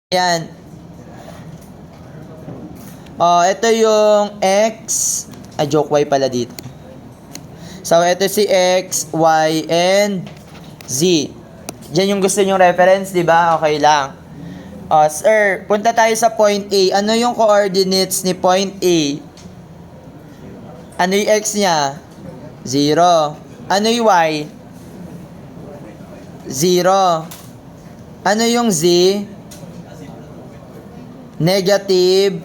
Ayan. Ito yung X. Joke Y pala dito. So, ito si X, Y, and Z. Diyan yung gusto nyong reference, di ba? Okay lang. Sir, punta tayo sa point A. Ano yung coordinates ni point A? Ano yung X niya? 0. Ano yung Y? 0. Ano yung Z? Negative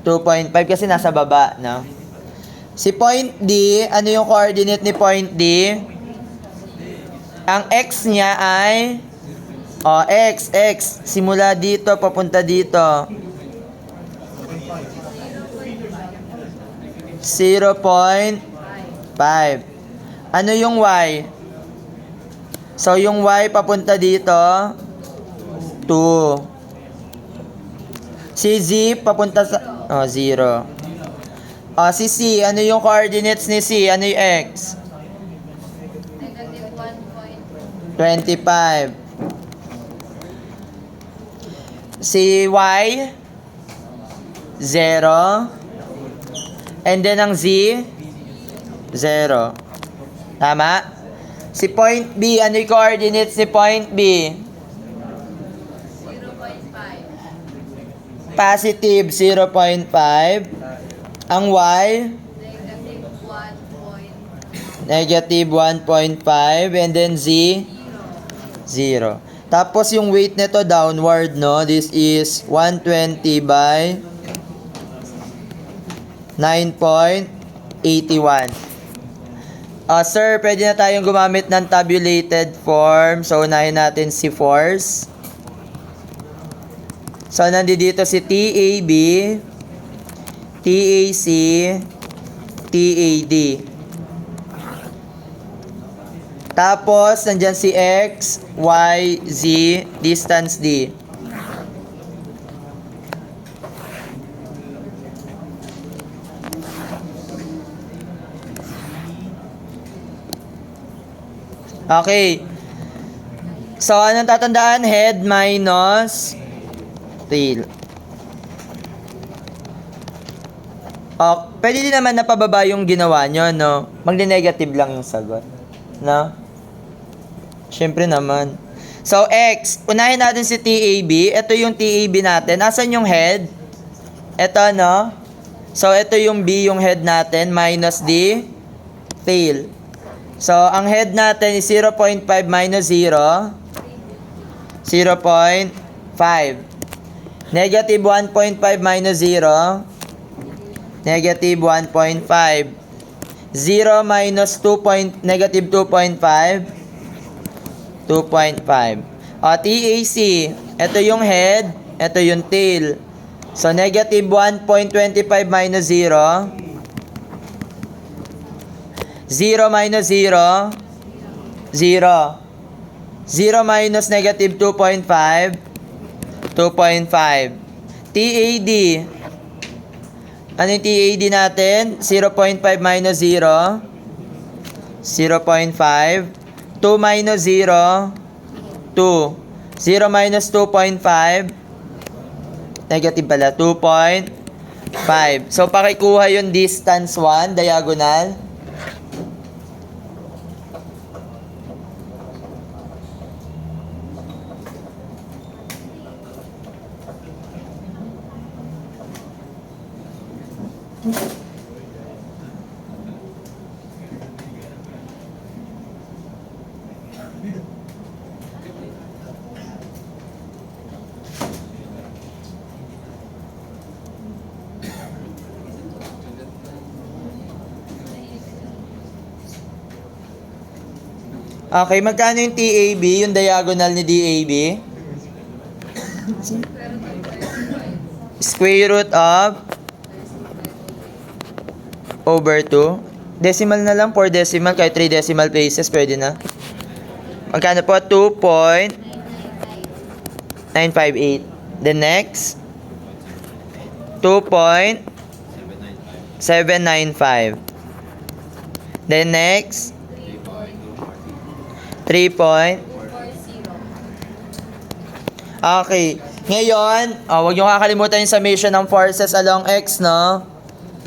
2.5 kasi nasa baba, no? Si point D, ano yung coordinate ni point D? Ang X niya ay X. Simula dito, papunta dito. 0.5. Ano yung Y? So, yung Y papunta dito, 2. Si Z, papunta sa... 0. Si C, ano yung coordinates ni C? Ano yung X? Negative 25. Si Y, 0. And then ang Z, 0. Tama? Si point B, ano yung coordinates ni point B? 0.5. Positive 0.5. Ang Y, Negative 1. negative 1.5. And then Z, 0. Tapos yung weight nito downward, no? This is 120 by 9.81. Sir, pwede na tayong gumamit ng tabulated form. So, unahin natin si force. So, nandito si TAB, TAC, TAD. Tapos, nandyan si X, Y, Z, distance D. Okay. So, anong tatandaan? Head minus tail. Pwede din naman napababa yung ginawa nyo, no? Magne-negative lang yung sagot. No? Siyempre naman. So, X. Unahin natin si TAB. Ito yung TAB natin. Nasaan yung head? Ito, no? So, ito yung B, yung head natin. Minus D, tail. So, ang head natin is 0.5 minus 0. 0.5. Negative 1.5 minus 0. Negative 1.5. 0 minus 2. Negative 2.5. 2.5. TAC. Ito yung head. Ito yung tail. So, negative 1.25 minus 0. 0 minus 0. 0. 0 minus negative 2.5. 2.5. TAD. Ano yung TAD natin? 0.5 minus 0. 0.5. 2 minus 0. 2. 0 minus 2.5. Negative pala. 2.5. So, pakikuha yung distance 1, diagonal. Okay, magkano yung TAB, yung diagonal ni DAB? Square root of over 2. Decimal na lang, 4 decimal, kahit 3 decimal places, pwede na. Magkano po? 2.958. The next, 2.795. The next, 3. Okay. Ngayon, huwag nyo kakalimutan yung summation ng forces along x, no?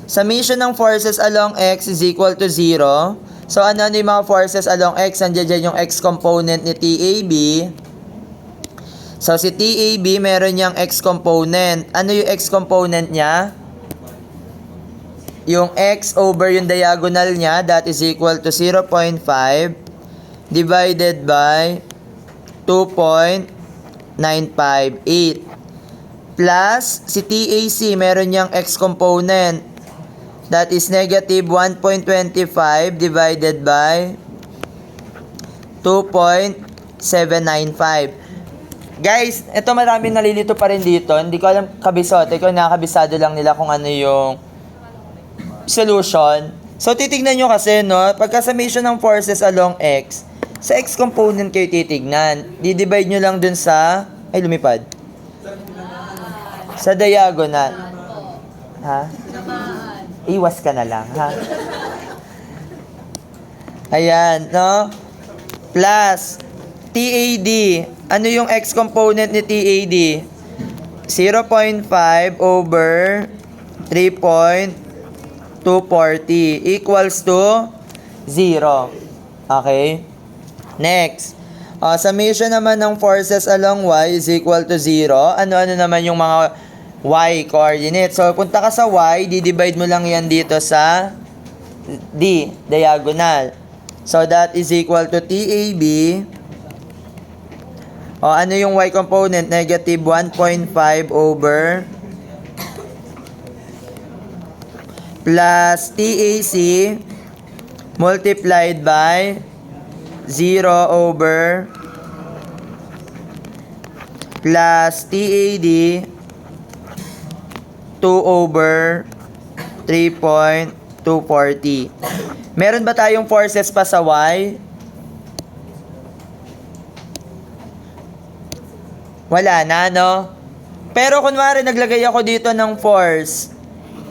Summation ng forces along x is equal to 0. So, ano yung mga forces along x? Nandiyan dyan yung x component ni TAB. So, si TAB, meron niyang x component. Ano yung x component niya? Yung x over yung diagonal niya, that is equal to 0.5 divided by 2.958. Plus, si TAC, meron niyang x component. That is negative 1.25 divided by 2.795. Guys, ito maraming nalilito pa rin dito. Hindi ko alam kabisote. Kung nakakabisado lang nila kung ano yung solution. So, titignan nyo kasi, no? Pagka summation ng forces along x, sa x component kayo titignan. Di-divide nyo lang dun sa... Ay, lumipad. Sa diagonal. Ha? Iwas ka na lang, ha? Ayan, no? Plus, TAD. Ano yung x component ni TAD? 0.5 over 3.240 equals to 0. Okay? Next. Summation naman ng forces along y is equal to 0. Ano-ano naman yung mga y coordinate. So, punta ka sa y, di-divide mo lang yan dito sa D, diagonal. So, that is equal to TAB. Ano yung y component? Negative 1.5 over plus TAC multiplied by 0 over plus TAD 2 over 3.240. Meron ba tayong forces pa sa y? Wala na, no? Pero kunwari naglagay ako dito ng force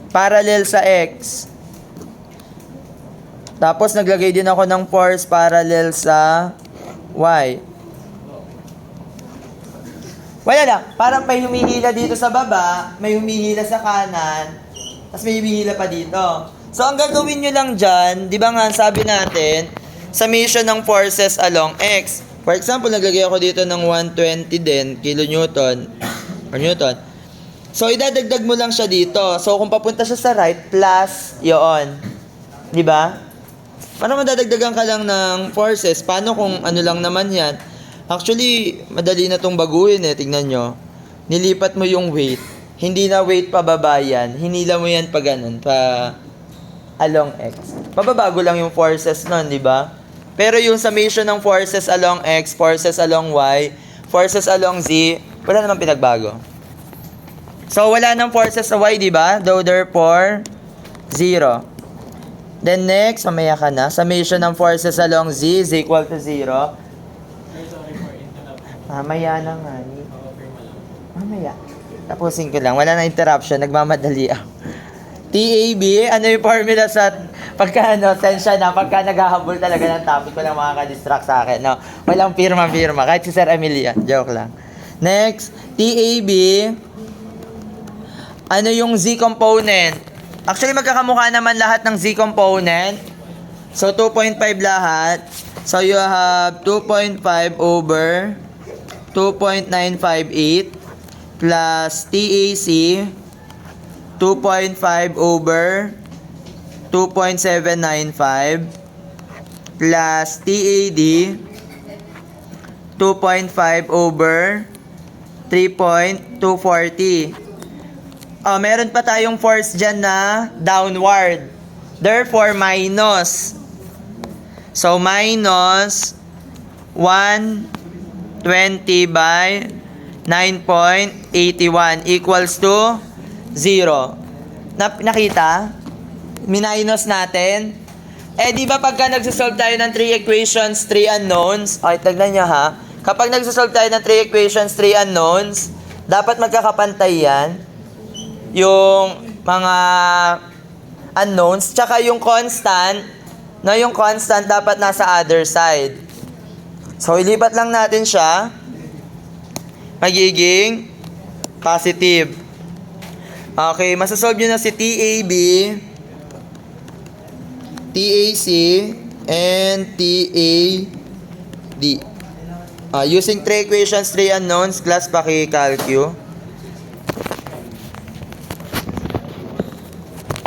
parallel sa x. Tapos naglagay din ako ng force parallel sa y. Wala lang. Parang may humihila dito sa baba, may humihila sa kanan, tapos may humihila pa dito. So, ang gagawin nyo lang dyan, di ba nga sabi natin, summation ng forces along x. For example, naglagay ako dito ng 120 din, kilonewton, or newton. So, idadagdag mo lang siya dito. So, kung papunta siya sa right, plus yun. Di ba? Paano madadagdagan ka lang ng forces? Paano kung ano lang naman yan? Actually, madali na tong baguhin eh. Tingnan nyo. Nilipat mo yung weight. Hindi na weight pababa yan. Hinila mo yan pa ganun. Pa along x. Pababago lang yung forces nun, di ba? Pero yung summation ng forces along x, forces along y, forces along z, wala namang pinagbago. So, wala nang forces sa y, di ba? Though, therefore, 0. Then next, mamaya ka na. Summation ng forces along z is equal to 0. Mamaya na nga. Mamaya. Tapusin ko lang. Wala na interruption. Nagmamadali ako. TAB, ano yung formula sa pagka tensya na, pagka naghahabol talaga ng topic, walang makaka-distract sa akin. No? Walang pirma-pirma. Kahit si Sir Emilia. Joke lang. Next, TAB, ano yung Z component? Actually, magkakamukha naman lahat ng Z component. So, 2.5 lahat. So, you have 2.5 over 2.958 plus TAC 2.5 over 2.795 plus TAD 2.5 over 3.240. Meron pa tayong force dyan na downward. Therefore, minus. So, minus 120 by 9.81 equals to 0. Nakita? Minus natin. Di ba pagka nagsasolve tayo ng 3 equations, 3 unknowns? Okay, tignan nyo ha. Kapag nagsasolve tayo ng 3 equations, 3 unknowns, dapat magkakapantay yan. Yung mga unknowns, tsaka yung constant, no, yung constant dapat nasa other side. So, ilipat lang natin siya. Magiging Positive. Okay, masasolve nyo na si TAB, TAC, and TAD. Using 3 equations, 3 unknowns, class paki-calcu.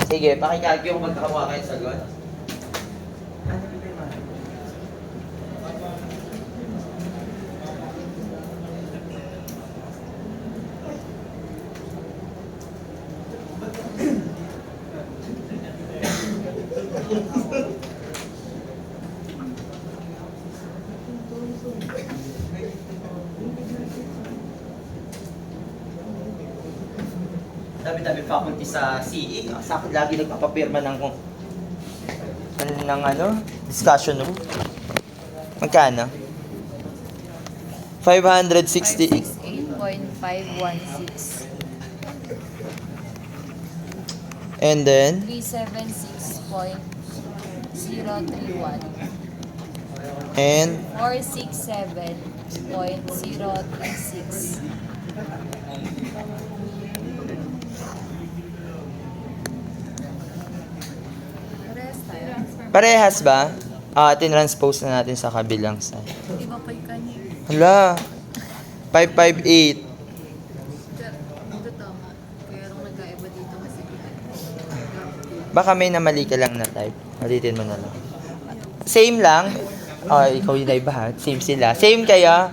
Sige, paki-calcu kung magkakamuha kayo sagot. Dami-dami faculty sa CE. Sa akin lagi nagpapapirma ng discussion room. Magkano? 560. 68.516. And then, 376.031. and 467.036. Parehas tayo. parehas ba? Tinranspose na natin sa kabilang side. Iba pa yung kanya. Hala, 558. Ito tama. Kaya rin nagkaiba dito kasi Baka may namali ka lang na type. Ulitin mo na lang. Same lang? Ikaw yung iba ha. Same sila. Same kayo?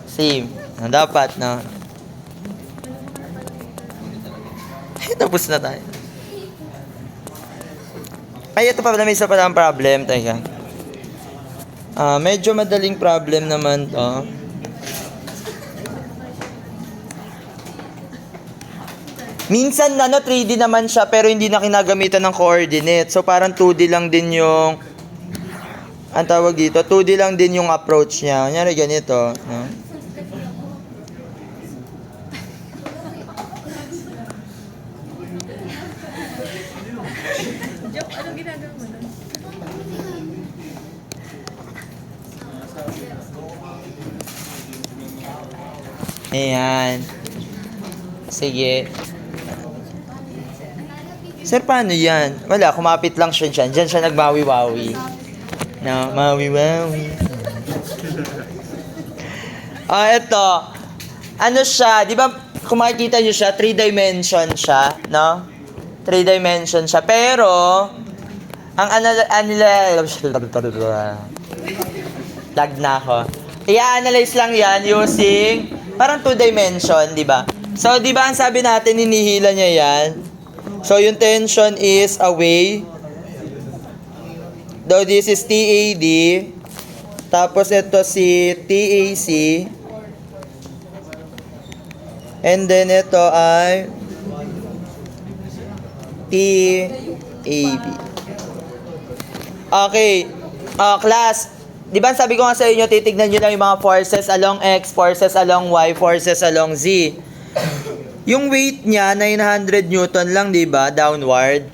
Same. Dapat, no? Tapos na tayo. Ay, ito pa pala. May isa pa lang problem. Teka. Medyo madaling problem naman to. Minsan 3D naman siya pero hindi na kinagamitan ng coordinate. So parang 2D lang din yung ang tawag dito, 2D lang din yung approach niya. Kunyari ganito, no? Anong ginagawa mo nun? Ayan. Sige. Sir, paano yan? Wala, kumapit lang siya dyan. Dyan siya nagmawi-wawi. No, mawi-wawi. Ito. Ano siya, di ba, kung makikita nyo siya, 3 dimension siya, no? 3 dimension siya. Pero, ang lag na ako. I-analyze lang yan using, parang 2 dimension, di ba? So, di ba ang sabi natin, hinihila niya yan? So, yung tension is away. Though this is TAD. Tapos, ito si TAC. And then, ito ay TAB. Okay. Class, di ba sabi ko nga sa inyo, titignan nyo lang yung mga forces along X, forces along Y, forces along Z. Yung weight niya, 900 Newton lang, di ba? Downward.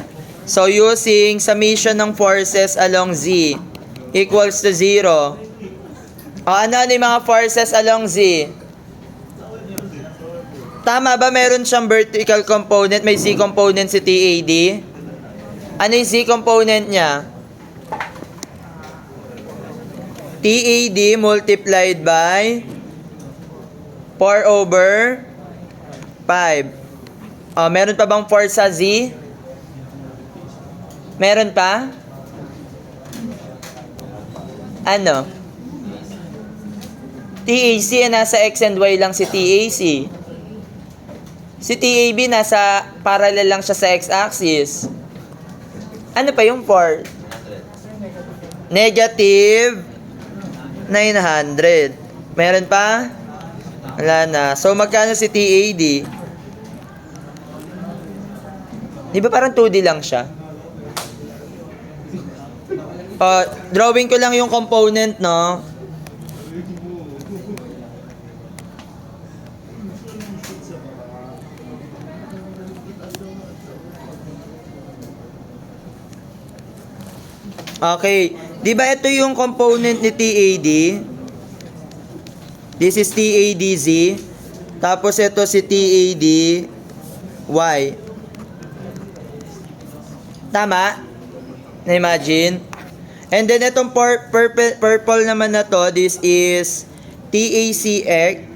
So, using summation ng forces along Z equals to 0. Ano yung mga forces along Z? Tama ba meron siyang vertical component, may Z component si TAD? Ano yung Z component niya? TAD multiplied by 4 over 5. Meron pa bang 4 sa Z? Meron pa? Ano? TAC, nasa X and Y lang si TAC. Si TAB, nasa parallel lang siya sa X-axis. Ano pa yung 4? Negative 900. Meron pa? Wala na. So, magkano si TAD? Di ba parang 2D lang siya? Drawing ko lang yung component, no? Okay. Di ba ito yung component ni TAD? This is TADZ. Tapos ito si TAD Y. Tama? Na-imagine? And then itong purple naman na to, this is TACX.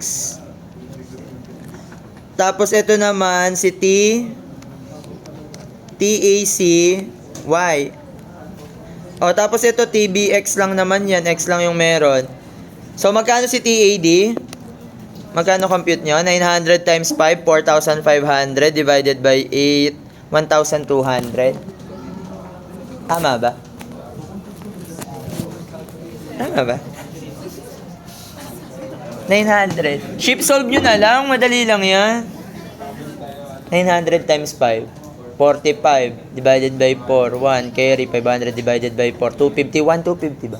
Tapos ito naman si TACY. O tapos ito TBX lang naman yan, X lang yung meron. So magkano si TAD? Magkano compute nyo? 900 times 5, 4,500 divided by 8, 1,200. Tama ba? Tama ba? 900. Shift solve nyo na lang. Madali lang yan. 900 times 5. 45 divided by 4. 1. Carry. 500 divided by 4. 250. 1, 250 ba?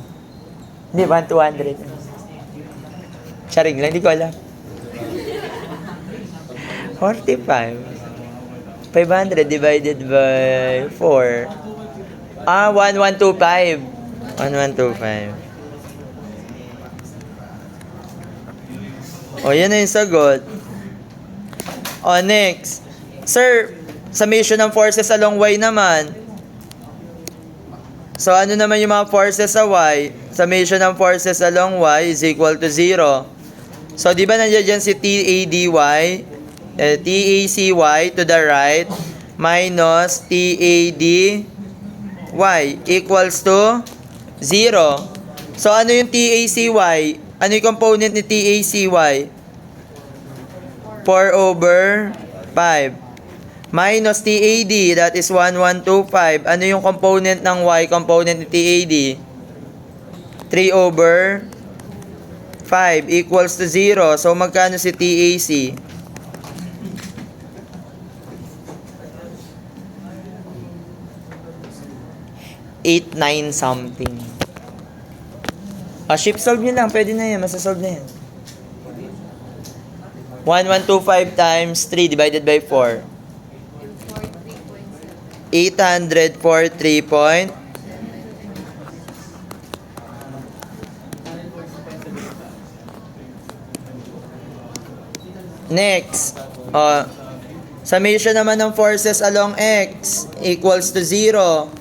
Hindi, 1, 200. Charing lang. Hindi ko alam. 45. 500 divided by 4. 1125. 1125. O, yan na yung sagot. O, next. Sir, summation ng forces along Y naman. So, ano naman yung mga forces sa Y? Summation ng forces along Y is equal to 0. So, di ba nandiyan dyan si TADY, TACY to the right, minus TADY equals to 0. So, ano yung TACY? Ano yung component ni TACY? 4 over 5. Minus TAD, that is 1125. Ano yung component ng Y? Component ni TAD? 3 over 5 equals to 0. So, magkano si TAC? Eight, 9 something. Shift solve nyo lang. Pwede na yan. Masasolve na yan. 1125 times 3 divided by 4. 843 Next. Summation naman ng forces along X equals to 0.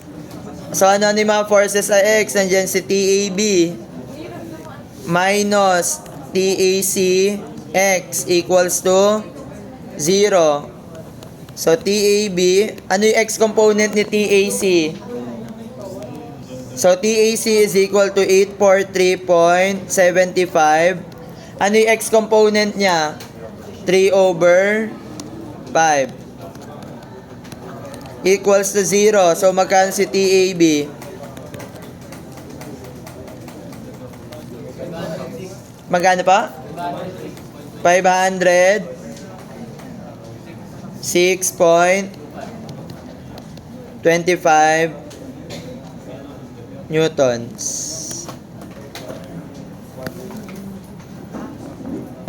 So, ano yung mga forces sa X? Nandiyan si TAB minus TACX equals to 0. So, TAB, ano yung X component ni TAC? So, TAC is equal to 843.75. Ano yung X component niya? 3 over 5. Equals to 0. So, magkano si TAB? Magkano pa? 500. 6.25 newtons.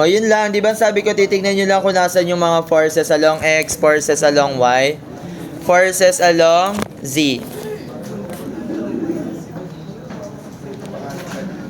O, yun lang. Di ba sabi ko, titignan nyo lang kung nasan yung mga forces along X, forces along Y, forces along Z.